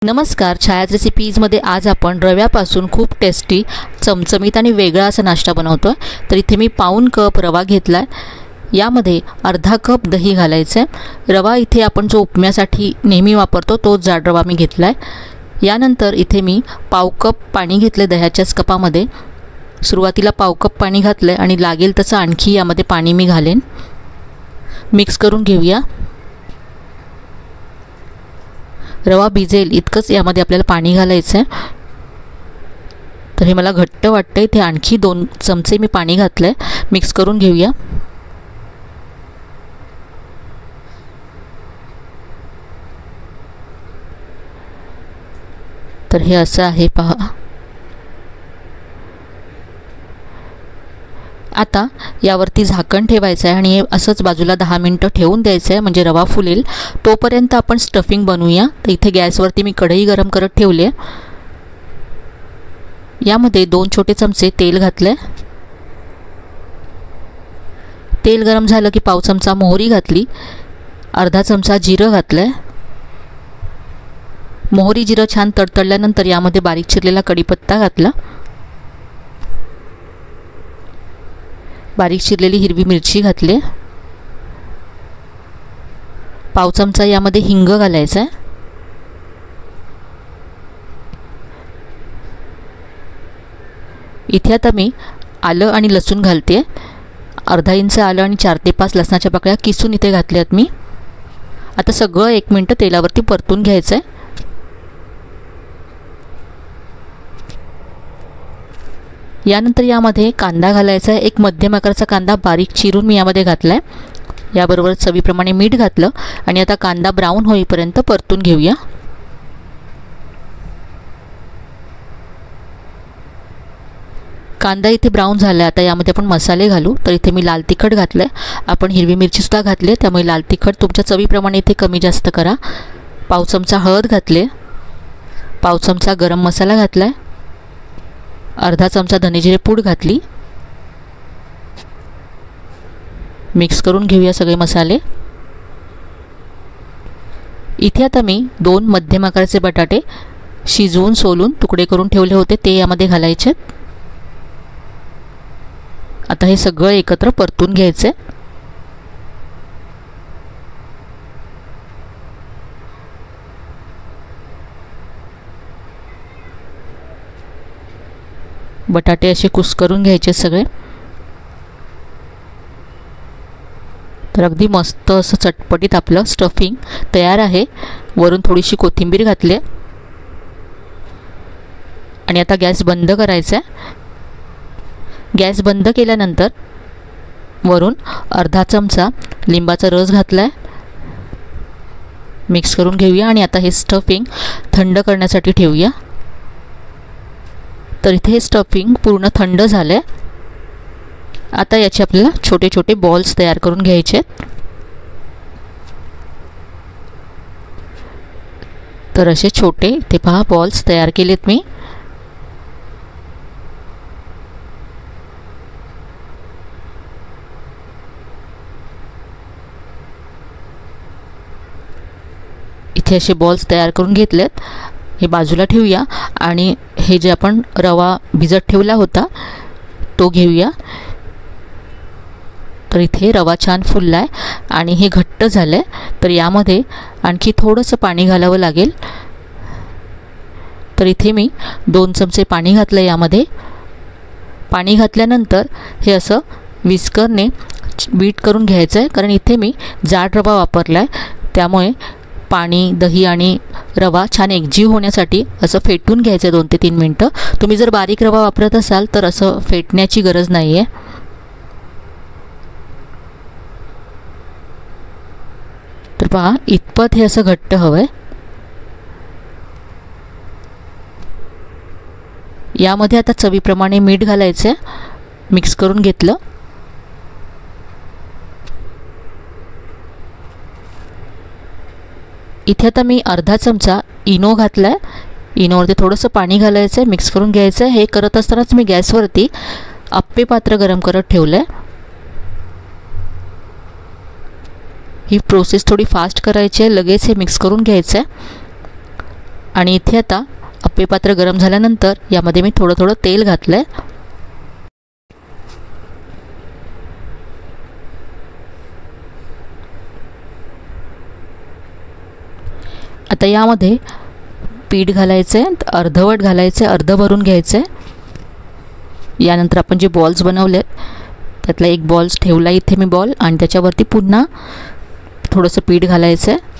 नमस्कार, छायाच रेसिपीजमध्ये आज आपण रव्यापासून खूप टेस्टी, चमचमीत आणि वेगळा असा नाश्ता बनवतो आहे। तर इथे मी पाऊण कप रवा घेतला आहे। यामध्ये अर्धा कप दही घालायचं आहे। रवा इथे आपण जो उपम्यासाठी नेहमी वापरतो तोच जाड रवा मी घेतला आहे। यानंतर इथे मी पाव कप पाणी घेतले दह्याच्याच कपामध्ये। सुरुवातीला पाव कप पाणी घातलं आणि लागेल तसं आणखी यामध्ये पाणी मी घालेन। मिक्स करून घेऊया। रवा भिजेल इतकंच यामध्ये आपल्याला पाणी घालायचं आहे। तर हे मला घट्ट वाटतंय, इथे आणखी 2 चमचे मी पाणी घातलंय। मिक्स करून घेऊया। तर हे असं आहे पहा। आता यावरती झाकण ठेवायचं आहे आणि हे असंच बाजूला 10 मिनिटं ठेवून द्यायचं आहे, म्हणजे रवा फुलेल। तोपर्यंत आपण स्टफिंग बनवूया। तर इथे गॅसवरती मी कढई गरम करत ठेवली आहे। यामध्ये 2 छोटे चमचे तेल घातले। तेल गरम झालं की पाव चमचा मोहरी घातली, अर्धा चमचा जिरं घातलं। मोहरी जिरं छान तडतडल्यानंतर यामध्ये बारीक चिरलेला कढीपत्ता घातला, बारीक चिरलेली हिरवी मिरची घातली, पाव चमचा यामध्ये हिंग घालायचा आहे। इथे आता मी आलं आणि लसूण घालते। अर्धा इंच आलं आणि 4 ते 5 लसणाच्या पाकळ्या किसून इथे घातल्यात मी। आता सगळं 1 मिनिट तेलावरती परतून घ्यायचं आहे। यानंतर यामध्ये कांदा घालायचा आहे। एक मध्यम आकाराचा कांदा बारीक चिरून मी यामध्ये घातला आहे। याबरोबर चवीप्रमाणे मीठ घातलं आणि आता कांदा ब्राऊन होईपर्यंत परतून घेऊया। कांदा इथे ब्राऊन झाला। आता यामध्ये आपण मसाले घालू। तर इथे मी लाल तिखट घातलं आहे। आपण हिरवी मिरची सुद्धा घातली, त्यामुळे लाल तिखट तुमच्या चवीप्रमाणे इथे कमी जास्त करा। पाव चमचा हळद घातले, पाव चमचा गरम मसाला घातला आहे, अर्धा चमचा धनेजिरे पूड घातली। मिक्स करून घेऊया सगळे मसाले। इथे आता मी 2 मध्यम आकाराचे बटाटे शिजवून सोलून तुकडे करून ठेवले होते, ते यामध्ये घालायचे। आता हे सगळं एकत्र परतून घ्यायचे। बटाटे असे कुस्करून घ्यायचे सगळे। तर अगदी मस्त असं चटपटीत आपलं स्टफिंग तयार आहे। वरून थोडीशी कोथिंबीर घातली आणि आता गॅस बंद करायचा आहे। गॅस बंद केल्यानंतर वरून अर्धा चमचा लिंबाचा रस घातला आहे। मिक्स करून घेऊया आणि आता हे स्टफिंग थंड करण्यासाठी ठेवूया। तर इथे हे स्टफिंग पूर्ण थंड झाले। आता याचे आपल्याला छोटे छोटे बॉल्स तयार करून घ्यायचे। तर असे छोटे इथे पहा बॉल्स तयार केलेत मी। इथे असे बॉल्स तयार करून घेतलेत। हे बाजूला ठेवूया आणि हे जे आपण रवा भिजत ठेवला होता तो घेऊया। तर इथे रवा छान फुलला आहे आणि हे घट्ट झालं आहे। तर यामध्ये आणखी थोडंसं पाणी घालावं लागेल। तर इथे मी 2 चमचे पाणी घातलं। यामध्ये पाणी घातल्यानंतर हे असं विस्करने बीट करून घ्यायचं आहे, कारण इथे मी जाड रवा वापरला आहे, त्यामुळे पाणी, दही आणि रवा छान एकजीव होण्यासाठी असं फेटून घ्यायचं 2 ते 3 मिनिटं। तुम्ही जर बारीक रवा वापरत असाल तर असं फेटण्याची गरज नाही आहे। तर पहा इतपत हे असं घट्ट हवं आहे। यामध्ये आता चवीप्रमाणे मीठ घालायचं आहे। मिक्स करून घेतलं। इथे आता मी अर्धा चमचा इनो घातला आहे। इनोवरती थोडंसं पाणी घालायचं आहे, मिक्स करून घ्यायचं आहे। हे करत असतानाच मी गॅसवरती आप्पे पात्र गरम करत ठेवलं आहे। ही प्रोसेस थोडी फास्ट करायची आहे, लगेच हे मिक्स करून घ्यायचं आहे। आणि इथे आता अप्पे पात्र गरम झाल्यानंतर यामध्ये मी थोडं थोडं तेल घातलं आहे. आता यामध्ये पीठ घालायचं आहे, अर्धवट घालायचं आहे, अर्ध भरून घ्यायचं आहे. यानंतर आपण जे बॉल्स बनवलेत त्यातला एक बॉल्स ठेवला इथे मी बॉल, आणि त्याच्यावरती पुन्हा थोडंसं पीठ घालायचं आहे.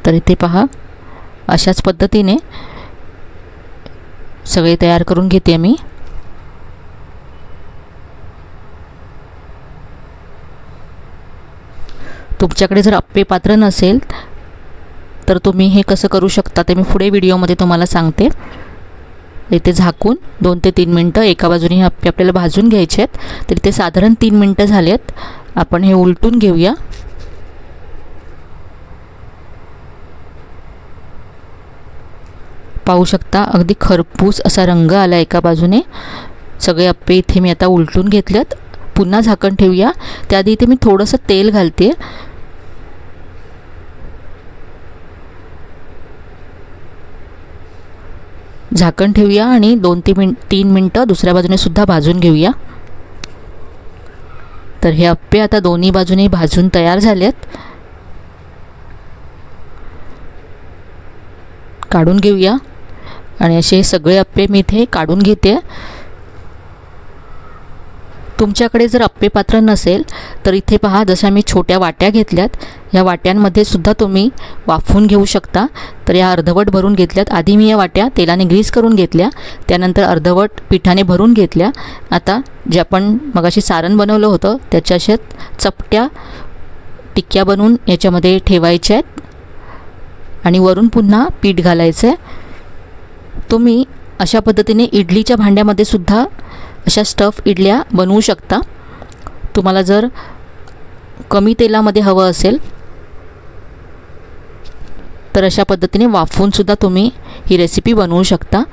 तर इथे पहा, अशाच पद्धतीने सगळे तयार करून घेते मी. तुमच्याकडे जर अप्पे पात्र नसेल तर तुम्ही हे कसं करू शकता ते मी पुढे व्हिडिओमध्ये तुम्हाला सांगते. इथे झाकून 2 ते 3 मिनटं एका बाजूने हे अप्पे आपल्याला भाजून घ्यायचे आहेत. तर इथे साधारण 3 मिनटं झालेत. आपण हे उलटून घेऊया. पाहू शकता अगदी खरपूस असा रंग आला एका बाजूने. सगळे अप्पे इथे मी आता उलटून घेतलेत. पुन्हा झाकण ठेवूया. त्याआधी इथे मी थोडंसं तेल घालते. झाकण ठेवूया आणि 2 ते 3 मिनटं दुसऱ्या बाजूने सुद्धा भाजून घेऊया. तर हे अप्पे आता दोन्ही बाजूने भाजून तयार झालेत. काढून घेऊया. आणि असे सगळे अप्पे मी इथे काढून घेते. तुमच्याकडे जर अप्पे पात्र नसेल तर इथे पहा, जशा मी छोट्या वाट्या घेतल्यात, या वाट्यांमध्ये सुद्धा तुम्ही वाफवून घेऊ शकता. तर या अर्धवट भरून घेतल्यात. आधी मी या वाट्या तेलाने ग्रीस करून घेतल्या, त्यानंतर अर्धवट पिठाने भरून घेतल्या. आता जे आपण मगाशी सारण बनवलं होतं त्याच्या अशा चपट्या टिक्क्या बनवून याच्यामध्ये ठेवायच्या आहेत आणि वरून पुन्हा पीठ घालायचं आहे. तुम्ही अशा पद्धतीने इडलीच्या भांड्यामध्ये सुद्धा अशा स्टफ इडल्या बनवू शकता. तुम्हाला जर कमी तेलामध्ये हवं असेल तर अशा पद्धतीने वाफवून सुद्धा तुम्ही ही रेसिपी बनवू शकता.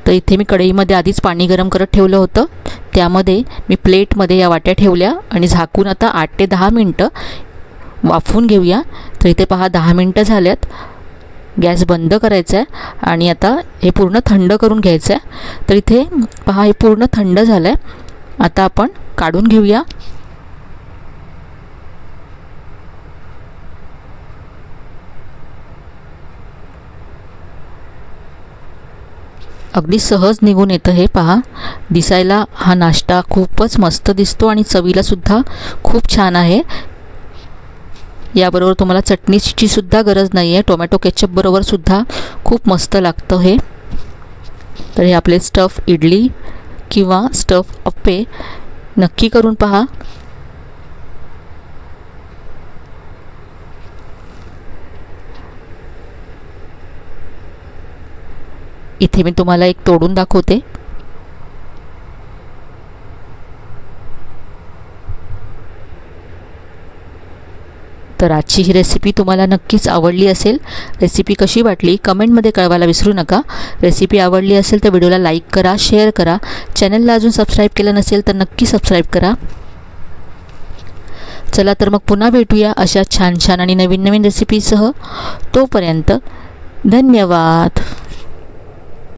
तर इथे मी कढईमध्ये आधीच पाणी गरम करत ठेवलं होतं. त्यामध्ये मी प्लेटमध्ये या वाट्या ठेवल्या आणि झाकून आता 8 ते 10 मिनटं वाफवून घेऊया. तर इथे पहा 10 मिनटं झाल्यात. गॅस बंद करायचा आहे आणि आता हे पूर्ण थंड करून घ्यायचं आहे. तर इथे पहा, हे पूर्ण थंड झालं आहे. आता आपण काढून घेऊया. अगदी सहज निघून येतं हे पहा. दिसायला हा नाश्ता खूपच मस्त दिसतो आणि चवीला सुद्धा खूप छान आहे. याबरोबर तुम्हाला चटणीची सुद्धा गरज नाही आहे. टोमॅटो केचप बरोबर सुद्धा खूप मस्त लागतं हे. तर हे आपले स्टफ इडली किंवा स्टफ अप्पे नक्की करून पहा. इथे मी तुम्हाला एक तोडून दाखवते. तर आजची ही रेसिपी तुम्हाला नक्कीच आवडली असेल. रेसिपी कशी वाटली कमेंटमध्ये कळवायला विसरू नका. रेसिपी आवडली असेल तर व्हिडिओला लाईक करा, शेअर करा. चॅनलला अजून सबस्क्राईब केलं नसेल तर नक्की सबस्क्राईब करा. चला तर मग पुन्हा भेटूया अशा छान छान आणि नवीन नवीन रेसिपीसह. तोपर्यंत धन्यवाद.